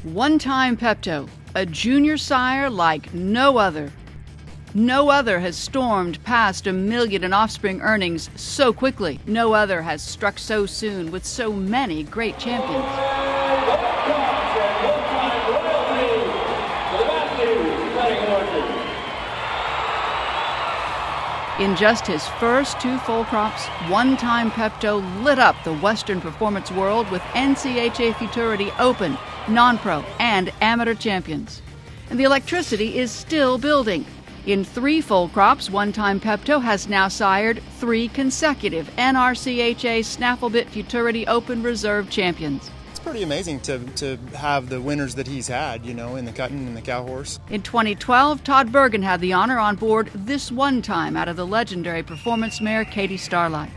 One-time Pepto, a junior sire like no other. No other has stormed past 1 million in offspring earnings so quickly. No other has struck so soon with so many great champions. In just his first 2 full crops, One-time Pepto lit up the Western performance world with NCHA Futurity Open, Non-Pro, and Amateur champions. And the electricity is still building. In 3 full crops, One-time Pepto has now sired 3 consecutive NRCHA Snafflebit Futurity Open Reserve champions. It's pretty amazing to have the winners that he's had, in the cutting and the cow horse. In 2012, Todd Bergen had the honor on board this one time out of the legendary performance mare Katie Starlight.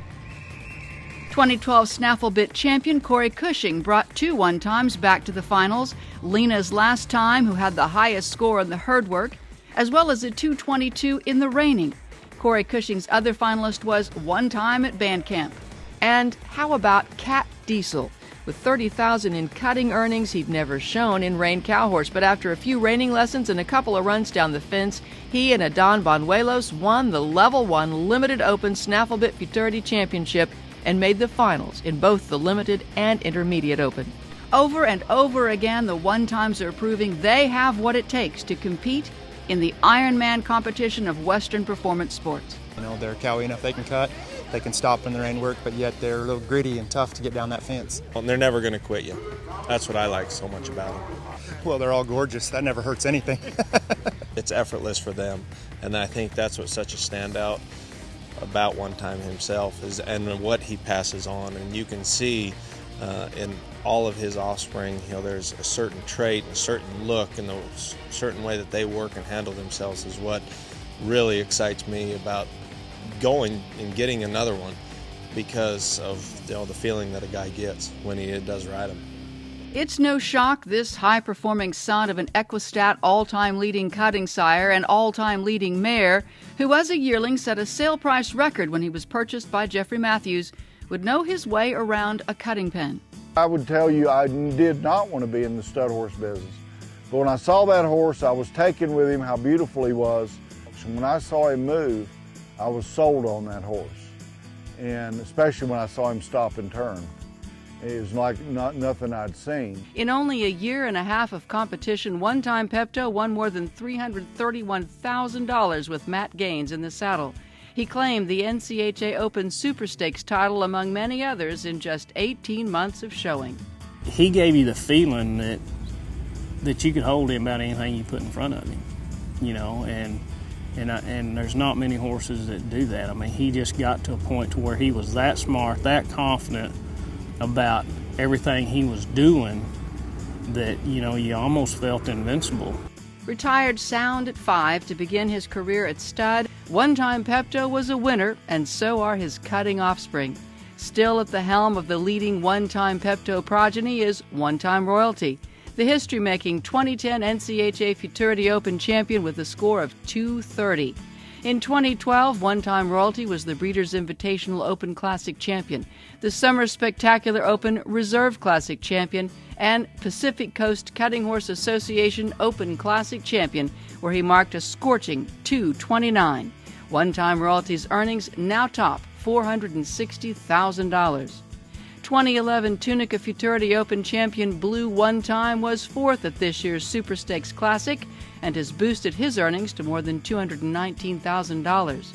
2012 Snafflebit champion Corey Cushing brought 2 one-times back to the finals, Lena's last time, who had the highest score in the herd work, as well as a 222 in the reining. Corey Cushing's other finalist was one time at band camp. And how about Cat Diesel? With $30,000 in cutting earnings he'd never shown in rein cow horse, but after a few reining lessons and a couple of runs down the fence, he and Adon Banuelos won the Level 1 Limited Open Snafflebit Futurity Championship and made the finals in both the Limited and Intermediate Open. Over and over again, the one-times are proving they have what it takes to compete in the Ironman competition of Western performance sports. They're cowy enough, they can cut, they can stop in the rein work, but yet they're a little gritty and tough to get down that fence. Well, they're never going to quit you. That's what I like so much about them. Well, they're all gorgeous. That never hurts anything. It's effortless for them, and I think that's what's such a standout about One-time himself and what he passes on. And you can see in all of his offspring, there's a certain trait, a certain look, and a certain way that they work and handle themselves is what really excites me about going and getting another one, because of the feeling that a guy gets when he does ride him. It's no shock this high-performing son of an Equistat all-time leading cutting sire and all-time leading mare, who as a yearling set a sale price record when he was purchased by Jeffrey Matthews, would know his way around a cutting pen. I would tell you I did not want to be in the stud horse business. But when I saw that horse, I was taken with him, how beautiful he was. And when I saw him move, I was sold on that horse. And especially when I saw him stop and turn. It was like nothing I'd seen. In only a year and a half of competition, One-time Pepto won more than $331,000 with Matt Gaines in the saddle. He claimed the NCHA Open Super Stakes title among many others in just 18 months of showing. He gave you the feeling that you could hold him about anything you put in front of him, and there's not many horses that do that. I mean, he just got to a point to where he was that smart, that confident about everything he was doing that, you almost felt invincible. Retired sound at 5 to begin his career at stud, One-time Pepto was a winner, and so are his cutting offspring. Still at the helm of the leading One-time Pepto progeny is One-time Royalty, the history-making 2010 NCHA Futurity Open champion with a score of 230. In 2012, One-time Royalty was the Breeders' Invitational Open Classic champion, the Summer Spectacular Open Reserve Classic champion, and Pacific Coast Cutting Horse Association Open Classic champion, where he marked a scorching 229. One-time Royalty's earnings now top $460,000. 2011 Tunica Futurity Open champion Blue One-time was 4th at this year's Super Stakes Classic and has boosted his earnings to more than $219,000.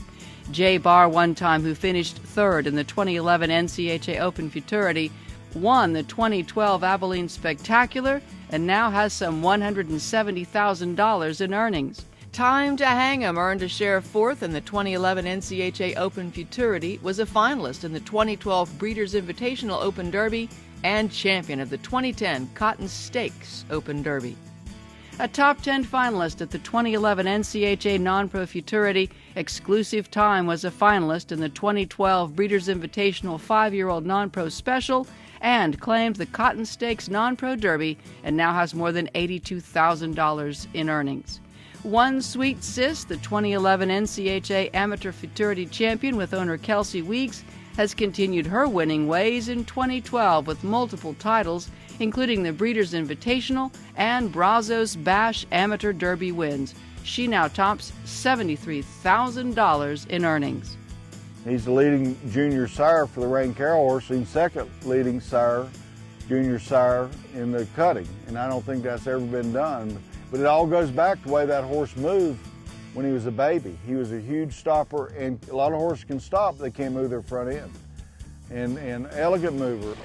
Jay Barr One-time, who finished 3rd in the 2011 NCHA Open Futurity, won the 2012 Abilene Spectacular and now has some $170,000 in earnings. Time to Hang 'em earned a share of 4th in the 2011 NCHA Open Futurity, was a finalist in the 2012 Breeders' Invitational Open Derby, and champion of the 2010 Cotton Stakes Open Derby. A top 10 finalist at the 2011 NCHA Non-Pro Futurity, Exclusive Time was a finalist in the 2012 Breeders' Invitational 5-year-old Non-Pro Special, and claimed the Cotton Stakes Non-Pro Derby and now has more than $82,000 in earnings. One Sweet Sis, the 2011 NCHA Amateur Futurity Champion with owner Kelsey Weeks, has continued her winning ways in 2012 with multiple titles, including the Breeders' Invitational and Brazos Bash Amateur Derby wins. She now tops $73,000 in earnings. He's the leading junior sire for the Rain Carroll horse and second leading sire, junior sire in the cutting. And I don't think that's ever been done. But it all goes back to the way that horse moved when he was a baby. He was a huge stopper, and a lot of horses can stop, they can't move their front end. And elegant mover.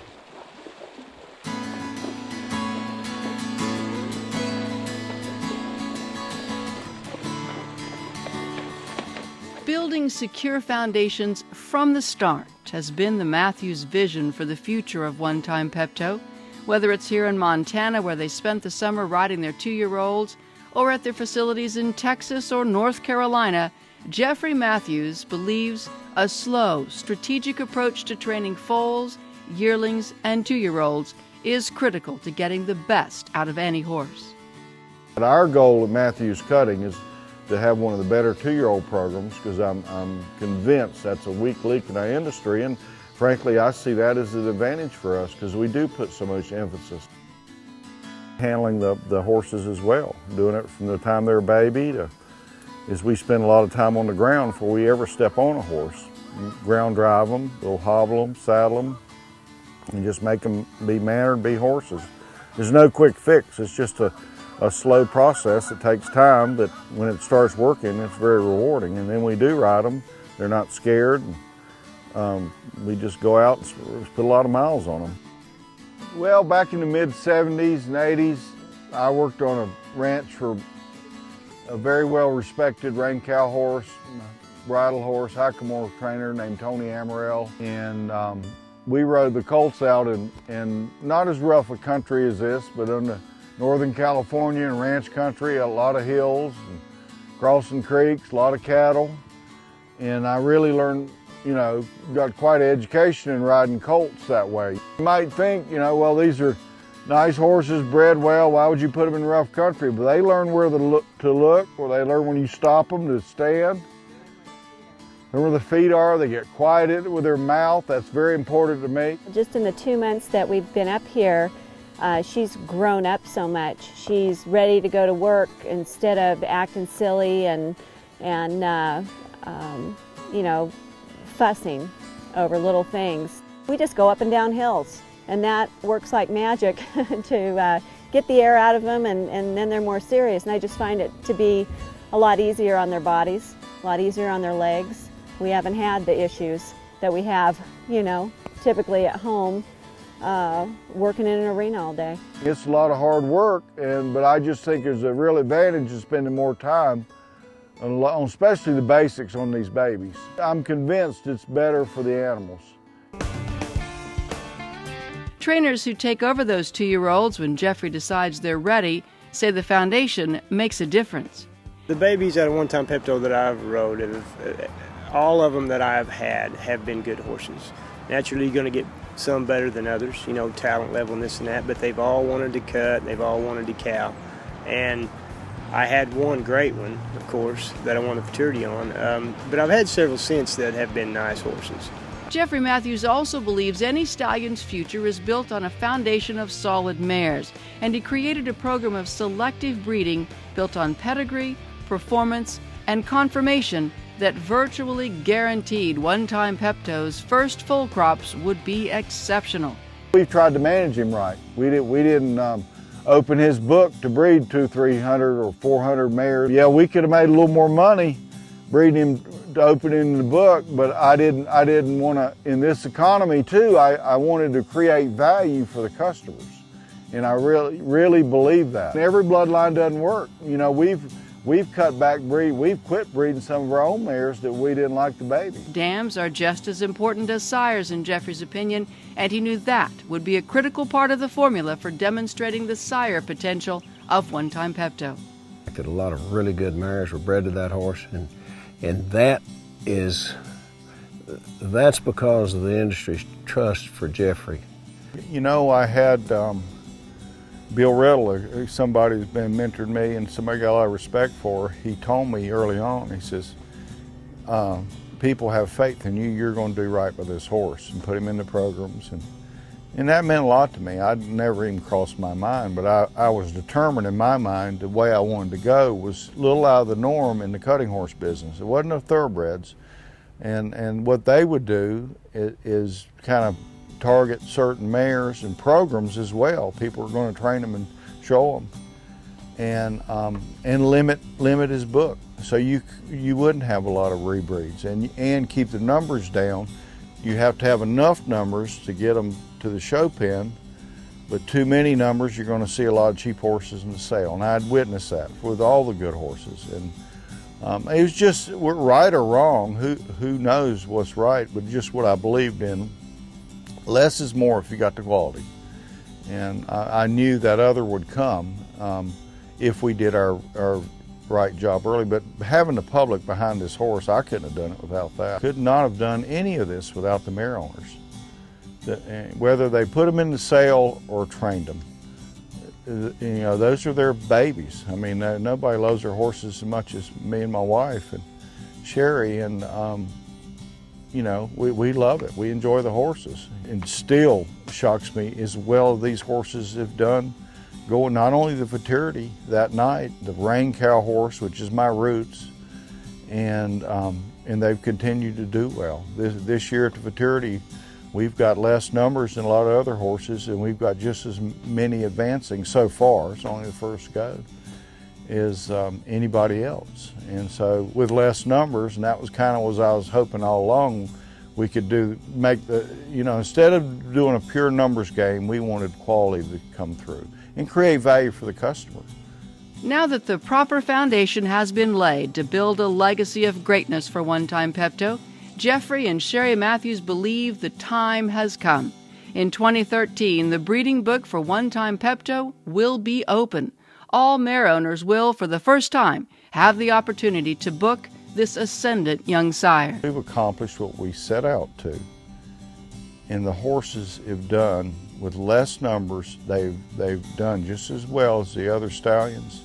Building secure foundations from the start has been the Matthews vision for the future of One Time Pepto. Whether it's here in Montana, where they spent the summer riding their 2-year-olds, or at their facilities in Texas or North Carolina, Jeffrey Matthews believes a slow, strategic approach to training foals, yearlings, and 2-year-olds is critical to getting the best out of any horse. Our goal at Matthews Cutting is to have one of the better 2-year-old programs, because I'm convinced that's a weak link in our industry, and frankly I see that as an advantage for us because we do put so much emphasis. Handling the horses as well, doing it from the time they're a baby to, is we spend a lot of time on the ground before we ever step on a horse. Ground drive them, we'll hobble them, saddle them, and just make them be mannered, be horses. There's no quick fix, it's just a slow process. It takes time, but when it starts working, it's very rewarding. And then we do ride them. They're not scared. We just go out and put a lot of miles on them. Well, back in the mid-70s and 80s, I worked on a ranch for a very well-respected Rain cow horse, bridle horse, hackamore trainer named Tony Amaral. And we rode the colts out in not as rough a country as this, but on the Northern California and ranch country, a lot of hills, and crossing creeks, a lot of cattle. And I really learned, got quite an education in riding colts that way. You might think, well, these are nice horses, bred well, why would you put them in rough country? But they learn where to look, or they learn when you stop them to stand. Learn where the feet are, they get quieted with their mouth, that's very important to me. Just in the 2 months that we've been up here, she's grown up so much. She's ready to go to work instead of acting silly and fussing over little things. We just go up and down hills, and that works like magic to get the air out of them, and then they're more serious. And I just find it to be a lot easier on their bodies, a lot easier on their legs. We haven't had the issues that we have, typically at home. Working in an arena all day. It's a lot of hard work, but I just think there's a real advantage in spending more time on especially the basics on these babies. I'm convinced it's better for the animals. Trainers who take over those 2-year-olds when Jeffrey decides they're ready say the foundation makes a difference. The babies at a One Time Pepto that I've rode, all of them that I've had have been good horses. Naturally, you're going to get some better than others, talent level and this and that, but they've all wanted to cut, they've all wanted to cow. And I had one great one, of course, that I won the futurity on, but I've had several since that have been nice horses. Jeffrey Matthews also believes any stallion's future is built on a foundation of solid mares, and he created a program of selective breeding built on pedigree, performance, and conformation that virtually guaranteed One Time Pepto's first full crops would be exceptional. We've tried to manage him right. We didn't open his book to breed 200, 300, or 400 mares. Yeah, we could have made a little more money breeding him to open in the book, but I didn't want to. In this economy too, I wanted to create value for the customers, and I really believe that. Every bloodline doesn't work. We've cut back we've quit breeding some of our own mares that we didn't like the baby. Dams are just as important as sires in Jeffrey's opinion, and he knew that would be a critical part of the formula for demonstrating the sire potential of One Time Pepto. A lot of really good mares were bred to that horse, and that's because of the industry's trust for Jeffrey. I had Bill Riddle, somebody who's been mentored me and somebody I got a lot of respect for. He told me early on, he says, people have faith in you, you're going to do right by this horse, and put him in the programs. And that meant a lot to me. I'd never even crossed my mind, but I was determined in my mind the way I wanted to go was a little out of the norm in the cutting horse business. It wasn't no thoroughbreds. And what they would do is kind of target certain mares and programs as well. People are going to train them and show them, and limit his book, so you wouldn't have a lot of rebreeds, and keep the numbers down. You have to have enough numbers to get them to the show pen, but too many numbers, you're going to see a lot of cheap horses in the sale, and I'd witnessed that with all the good horses. And it was just right or wrong. Who knows what's right? But just what I believed in. Less is more if you got the quality, and I knew that other would come if we did our right job early. But having the public behind this horse, I couldn't have done it without that. Could not have done any of this without the mare owners. Whether they put them in the sale or trained them, you know, those are their babies. I mean, nobody loves their horses as much as me and my wife and Sherry, and you know, we love it. We enjoy the horses. And still shocks me as well these horses have done, going not only the futurity that night, the rain cow horse, which is my roots, and they've continued to do well. This year at the futurity, we've got less numbers than a lot of other horses, and we've got just as many advancing so far. It's only the first go, as anybody else. And so with less numbers, and that was kind of what I was hoping all along, we could make the, you know, instead of doing a pure numbers game, we wanted quality to come through and create value for the customer. Now that the proper foundation has been laid to build a legacy of greatness for One Time Pepto, Jeffrey and Sherry Matthews believe the time has come. In 2013, the breeding book for One Time Pepto will be open. All mare owners will, for the first time, have the opportunity to book this ascendant young sire. We've accomplished what we set out to, and the horses have done with less numbers. They've done just as well as the other stallions.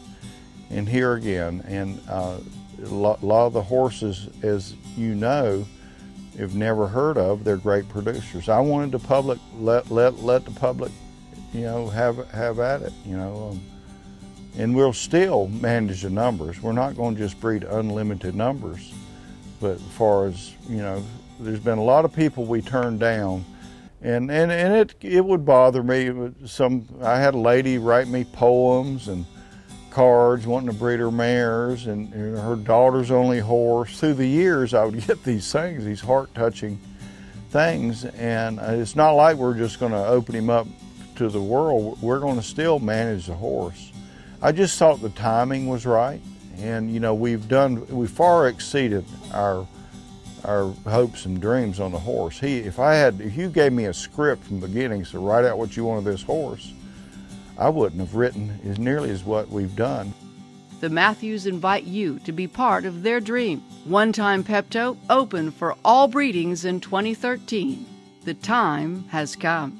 And here again, and a lot of the horses, as you know, have never heard of. They're great producers. I wanted the public let the public, you know, have at it, you know. And we'll still manage the numbers. We're not going to just breed unlimited numbers. But as far as, you know, there's been a lot of people we turned down, and it would bother me. I had a lady write me poems and cards wanting to breed her mares, and her daughter's only horse. Through the years, I would get these things, these heart-touching things, and it's not like we're just going to open him up to the world. We're going to still manage the horse. I just thought the timing was right, and you know, we far exceeded our hopes and dreams on the horse. If you gave me a script from the beginning to write out what you wanted this horse, I wouldn't have written as nearly as what we've done. The Matthews invite you to be part of their dream. One Time Pepto, open for all breedings in 2013. The time has come.